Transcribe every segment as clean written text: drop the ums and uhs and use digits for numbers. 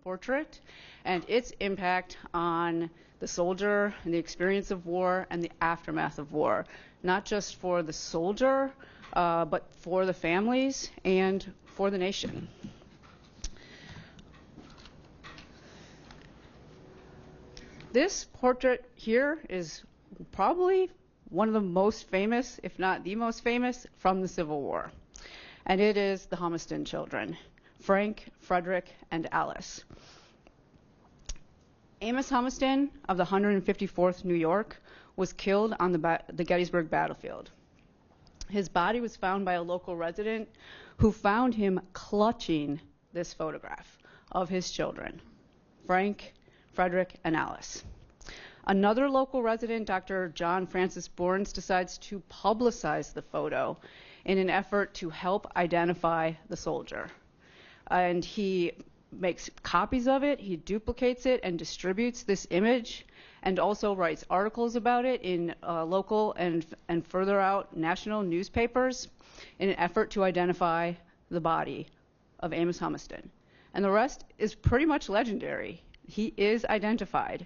portrait and its impact on the soldier and the experience of war and the aftermath of war, not just for the soldier, but for the families and for the nation. This portrait here is probably one of the most famous, if not the most famous, from the Civil War. And it is the Humiston children, Frank, Frederick, and Alice. Amos Humiston of the 154th New York was killed on the Gettysburg battlefield. His body was found by a local resident who found him clutching this photograph of his children, Frank, Frederick, and Alice. Another local resident, Dr. John Francis Bournes, decides to publicize the photo in an effort to help identify the soldier. And he makes copies of it, he duplicates it and distributes this image, and also writes articles about it in local and further out national newspapers in an effort to identify the body of Amos Humiston. And the rest is pretty much legendary. He is identified.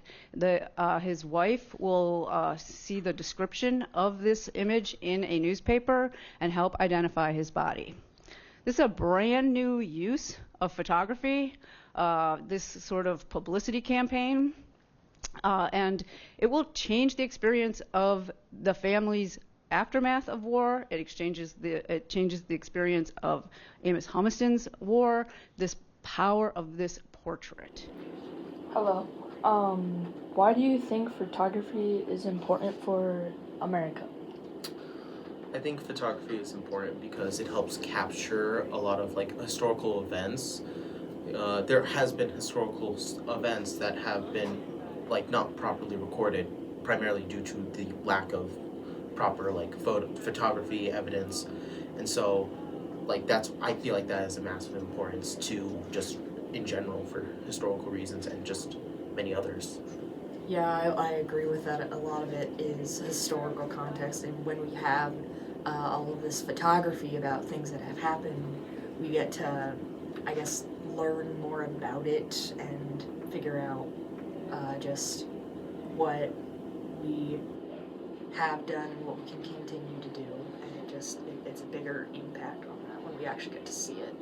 His wife will see the description of this image in a newspaper and help identify his body. This is a brand new use of photography, this sort of publicity campaign, and it will change the experience of the family's aftermath of war. It changes the experience of Amos Humiston's war, this power of this portrait. Hello. Why do you think photography is important for America? I think photography is important because it helps capture a lot of historical events. There has been historical events that have been not properly recorded, primarily due to the lack of proper photography evidence, and so I feel like that has a massive importance to just in general for historical reasons and just many others. Yeah, I agree with that. A lot of it is historical context, and when we have all of this photography about things that have happened, we get to, I guess, learn more about it and figure out just what we have done and what we can continue to do, and it's a bigger impact on that when we actually get to see it.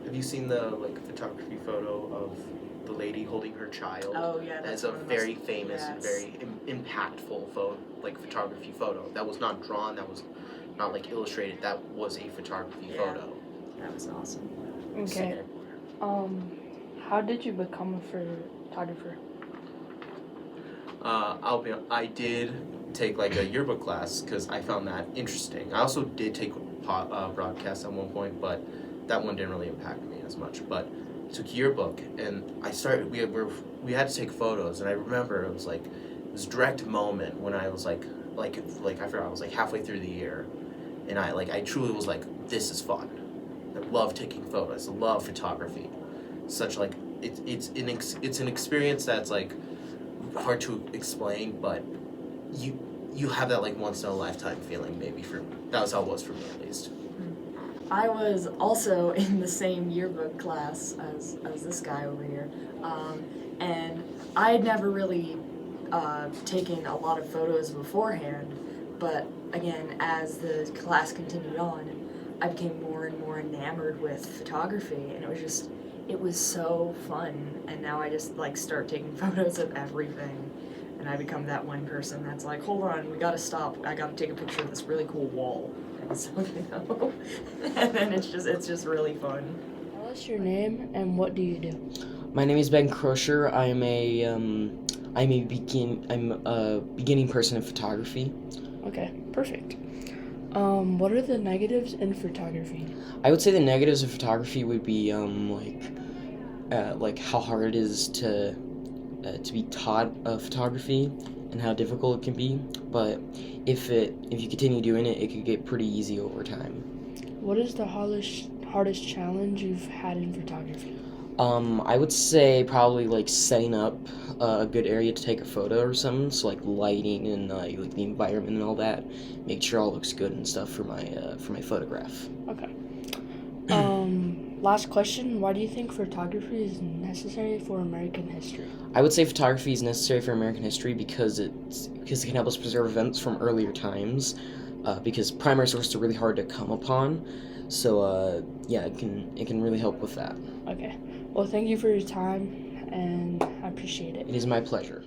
Have you seen the photography photo of the lady holding her child? Oh yeah, that's a very famous and very impactful photography photo. That was not drawn. That was not illustrated. That was a photography photo. That was awesome. Okay. How did you become a photographer? I did take a yearbook class because I found that interesting. I also did take broadcast at one point, but that one didn't really impact me as much. But I took yearbook and I started. We had to take photos, and I remember it was this direct moment when I was I forgot, I was halfway through the year, and I truly was this is fun. I love taking photos. I love photography. Such it's an experience that's hard to explain, but you have that once in a lifetime feeling. Maybe that was how it was for me at least. I was also in the same yearbook class as this guy over here, and I had never really taken a lot of photos beforehand, but again, as the class continued on, I became more and more enamored with photography, and it was so fun, and now I just start taking photos of everything, and I become that one person that's hold on, we gotta stop, I gotta take a picture of this really cool wall. So, and then it's just really fun. Tell us your name and what do you do? My name is Ben Crusher. I'm a beginning person in photography. Okay, perfect. What are the negatives in photography? I would say the negatives of photography would be how hard it is to be taught photography and how difficult it can be. But if you continue doing it, it could get pretty easy over time. What is the hardest challenge you've had in photography? I would say probably setting up a good area to take a photo or something, so lighting and the environment and all that, make sure all looks good and stuff for my photograph. Okay. Last question, why do you think photography is necessary for American history? I would say photography is necessary for American history because it can help us preserve events from earlier times. Because primary sources are really hard to come upon, so yeah, it can really help with that. Okay. Well, thank you for your time, and I appreciate it. It is my pleasure.